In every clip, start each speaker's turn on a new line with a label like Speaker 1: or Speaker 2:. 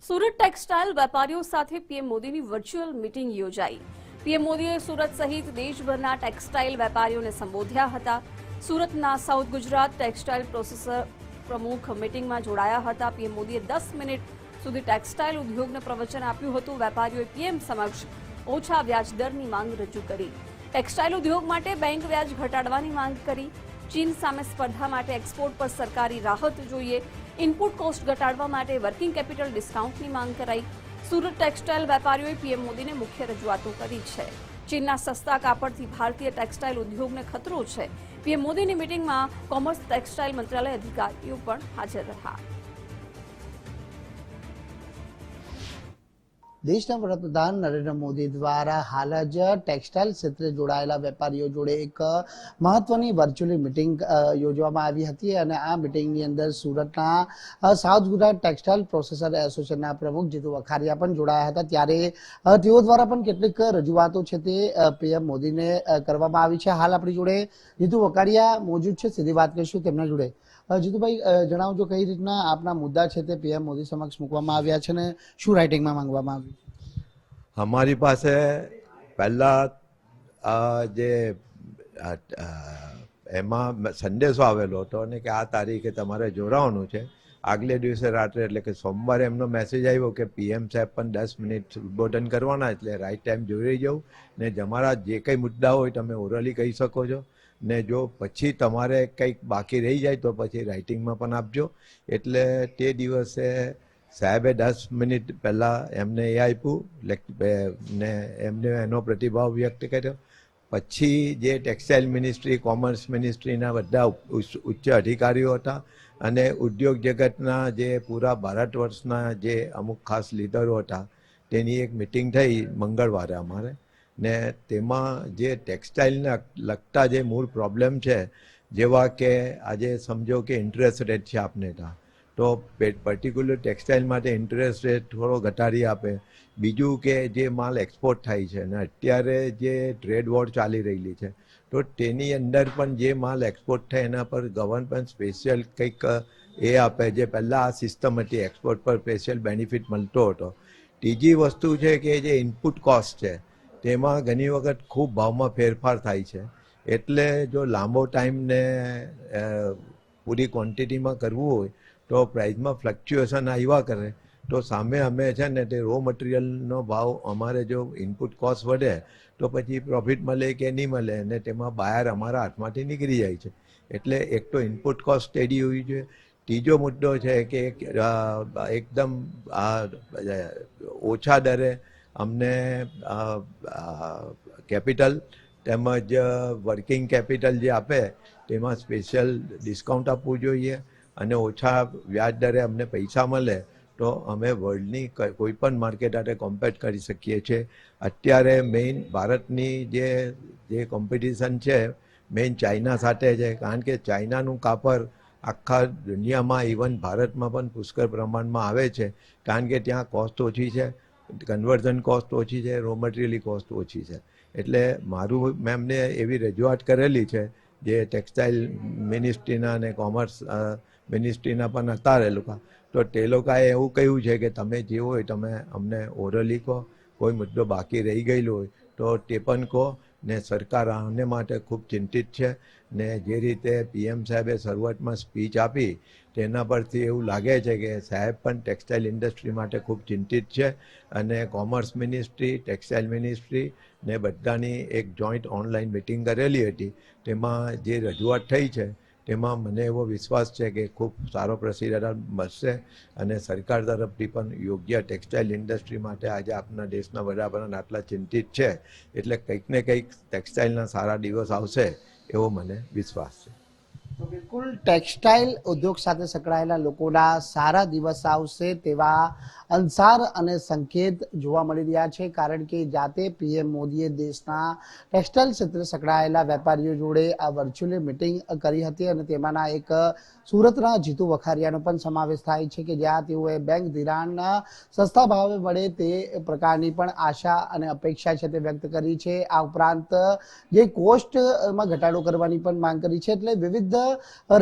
Speaker 1: Surat textile વેપારીઓ સાથે PM મોદીની વર્ચ્યુઅલ મીટિંગ યોજાઈ। પીએમ મોદીએ સુરત સહિત દેશભરના ટેક્સટાઇલ વેપારીઓને સંબોધ્યા હતા। સુરતના સાઉથ ગુજરાત ટેક્સટાઇલ પ્રોસેસર પ્રમુખ મીટિંગમાં જોડાયા હતા। પીએમ મોદીએ 10 મિનિટ સુધી ટેક્સટાઇલ ઉદ્યોગને પ્રવચન આપ્યું હતું। વેપારીઓએ પીએમ સમક્ષ ઓછા વ્યાજ દરની માંગ રજૂ કરી। ટેક્સટાઇલ ઉદ્યોગ માટે બેંક વ્યાજ ઘટાડવાની માંગ કરી। ચીન સામે સ્પર્ધા માટે એક્સપોર્ટ પર સરકારી રાહત જોઈએ। ઇનપુટ કોસ્ટ ઘટાડવા માટે વર્કિંગ કેપિટલ ડિસ્કાઉન્ટની માંગ કરાઈ। સુરત ટેક્સટાઇલ વેપારીઓએ પીએમ મોદીને મુખ્ય રજૂઆતો કરી છે। ચીનના સસ્તા કાપડથી ભારતીય ટેક્સટાઇલ ઉદ્યોગને ખતરો છે। પીએમ મોદીની મીટિંગમાં કોમર્સ ટેક્સટાઇલ મંત્રાલય અધિકારીઓ પણ હાજર રહ્યા।
Speaker 2: દેશના વડાપ્રધાન નરેન્દ્ર મોદી દ્વારા હાલ જ ટેક્સટાઇલ ક્ષેત્રે જોડાયેલા વેપારીઓ જોડે એક મહત્વની વર્ચ્યુઅલી મિટિંગ યોજવામાં આવી હતી અને આ મિટિંગની અંદર સુરતના સાઉથ ગુજરાત ટેક્સટાઇલ પ્રોસેસર એસોસિએશનના પ્રમુખ જીતુ વખારિયા પણ જોડાયા હતા। ત્યારે તેઓ દ્વારા પણ કેટલીક રજૂઆતો છે તે પીએમ મોદીને કરવામાં આવી છે। હાલ આપણી જોડે જીતુ વખારિયા મોજૂદ છે, સીધી વાત કરીશું તેમના જોડે। જીતુભાઈ, જણાવજો કઈ રીતના આપના મુદ્દા છે તે પીએમ મોદી સમક્ષ મૂકવામાં આવ્યા છે ને શું રાઇટિંગમાં માંગવામાં આવ્યું?
Speaker 3: हमारी पास પહેલા જે એમાં સંદેશો આવેલો હતો અને કે આ તારીખે તમારે જોડાવાનું છે। આગલે દિવસે રાત્રે એટલે કે સોમવારે એમનો મેસેજ આવ્યો કે પીએમ સાહેબ પણ 10 મિનિટ ઉદ્બોધન કરવાના, એટલે રાઈટ ટાઈમ જોઈ જવું ને તમારા જે કંઈ મુદ્દા હોય તમે ઓરલી કહી શકો છો ને જો પછી તમારે કંઈક બાકી રહી જાય તો પછી રાઇટિંગમાં પણ આપજો। એટલે તે દિવસે સાહેબે 10 મિનિટ પહેલાં એમને એ આપ્યું ને એમને એનો પ્રતિભાવ વ્યક્ત કર્યો। પછી જે ટેક્સટાઇલ મિનિસ્ટ્રી, કોમર્સ મિનિસ્ટ્રીના બધા ઉચ્ચ અધિકારીઓ હતા અને ઉદ્યોગ જગતના જે પૂરા ભારત વર્ષના જે અમુક ખાસ લીડરો હતા તેની એક મિટિંગ થઈ મંગળવારે અમારે ને તેમાં જે ટેક્સટાઇલને લગતા જે મૂળ પ્રોબ્લેમ છે, જેવા કે આજે સમજો કે ઇન્ટરેસ્ટ રેટ છે આપને ત્યાં, તો પર્ટિક્યુલર ટેક્સટાઇલ માટે ઇન્ટરેસ્ટ રેટ થોડો ઘટાડી આપે। બીજું કે જે માલ એક્સપોર્ટ થાય છે અને અત્યારે જે ટ્રેડ વોર ચાલી રહેલી છે તો તેની અંદર પણ જે માલ એક્સપોર્ટ થાય એના પર ગવર્મેન્ટ સ્પેશિયલ કંઈક એ આપે, જે પહેલાં આ સિસ્ટમ હતી એક્સપોર્ટ પર સ્પેશિયલ બેનિફિટ મળતો હતો। ત્રીજી વસ્તુ છે કે જે ઇનપુટ કોસ્ટ છે તેમાં ઘણી વખત ખૂબ ભાવમાં ફેરફાર થાય છે, એટલે જો લાંબો ટાઈમને પૂરી ક્વોન્ટિટીમાં કરવું હોય તો પ્રાઇસમાં ફ્લક્ચ્યુએશન આવ્યા કરે તો સામે અમે છે ને તે રો મટીરિયલનો ભાવ અમારે જો ઇનપુટ કોસ્ટ વધે તો પછી પ્રોફિટ મળે કે નહીં મળે અને તેમાં બાયર અમારા હાથમાંથી નીકળી જાય છે। એટલે એક તો ઇનપુટ કોસ્ટ સ્ટેડી હોવી જોઈએ। ત્રીજો મુદ્દો છે કે એકદમ ઓછા દરે અમને કેપિટલ તેમજ વર્કિંગ કેપિટલ જે આપે તેમાં સ્પેશિયલ ડિસ્કાઉન્ટ આપવું જોઈએ અને ઓછા વ્યાજ દરે અમને પૈસા મળે તો અમે વર્લ્ડની કોઈ પણ માર્કેટ સાથે કોમ્પેટ કરી શકીએ છીએ। અત્યારે મેઇન ભારતની જે કોમ્પિટિશન છે મેઇન ચાઇના સાથે છે, કારણ કે ચાઇનાનું કાપડ આખા દુનિયામાં ઇવન ભારતમાં પણ પુષ્કળ પ્રમાણમાં આવે છે, કારણ કે ત્યાં કોસ્ટ ઓછી છે, કન્વર્ઝન કોસ્ટ ઓછી છે, રો મટીરિયલની કોસ્ટ ઓછી છે। એટલે મારું મેમને એવી રજૂઆત કરેલી છે જે ટેક્સટાઇલ મિનિસ્ટ્રીના અને કોમર્સ મિનિસ્ટ્રીના પણ હતા એ લોકો, તો તે લોકોએ એવું કહ્યું છે કે તમે જે હોય તમે અમને ઓરલી કહો, કોઈ મુદ્દો બાકી રહી ગયેલો હોય તો તે પણ કહો ને સરકાર આને માટે ખૂબ ચિંતિત છે। ને જે રીતે પીએમ સાહેબે શરૂઆતમાં સ્પીચ આપી તેના પરથી એવું લાગે છે કે સાહેબ પણ ટેક્સટાઇલ ઇન્ડસ્ટ્રી માટે ખૂબ ચિંતિત છે અને કોમર્સ મિનિસ્ટ્રી, ટેક્સટાઇલ મિનિસ્ટ્રી ને બધાની એક જોઈન્ટ ઓનલાઈન મિટિંગ કરેલી હતી, તેમાં જે રજૂઆત થઈ છે તેમાં મને એવો વિશ્વાસ છે કે ખૂબ સારો પ્રતિસાદ મળશે અને સરકાર તરફથી પણ યોગ્ય ટેક્સટાઇલ ઇન્ડસ્ટ્રી માટે આજે આપણા દેશના વડાપ્રધાન આટલા ચિંતિત છે એટલે કંઈક ને કંઈક ટેક્સટાઇલના સારા દિવસ આવશે એવો મને વિશ્વાસ છે।
Speaker 2: તો બિલકુલ ટેક્સટાઇલ ઉદ્યોગ સાથે સંકળાયેલા લોકોના સારા દિવસ આવશે તેવા અંસાર અને સંકેત જોવા મળી રહ્યા છે, કારણ કે જાતે પીએમ મોદીએ દેશના ટેક્સટાઇલ ક્ષેત્રે સંકળાયેલા વેપારીઓ જોડે આ વર્ચ્યુઅલી મિટિંગ કરી હતી અને તેમાંના એક સુરતના જીતુ વખારિયાનો પણ સમાવેશ થાય છે કે જ્યાં તેઓએ બેંક ધિરાણ સસ્તા ભાવે મળે તે પ્રકારની પણ આશા અને અપેક્ષા છે તે વ્યક્ત કરી છે। આ ઉપરાંત જે કોસ્ટમાં ઘટાડો કરવાની પણ માંગ કરી છે। એટલે વિવિધ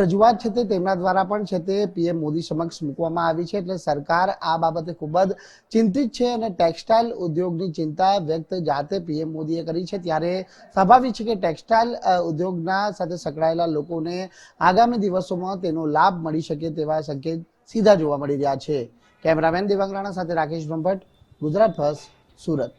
Speaker 2: રજૂઆત છે તે તેમના દ્વારા પણ છે તે પીએમ મોદી સમક્ષ મૂકવામાં આવી છે. એટલે સરકાર આ બાબતે ખૂબ જ ચિંતિત છે અને ટેક્સટાઇલ ઉદ્યોગની ચિંતા વ્યક્ત જાતે પીએમ મોદીએ કરી છે. ત્યારે સ્વાભાવિક છે કે ટેક્સટાઇલ ઉદ્યોગના સાથે સંકળાયેલા લોકોને આગામી દિવસોમાં તેનો લાભ મળી શકે તેવા સંકેત સીધા જોવા મળી રહ્યા છે. કેમેરામેન દેવાંગ રાણા સાથે રાકેશ બ્રહ્મભટ્ટ, ગુજરાત ફર્સ્ટ, સુરત.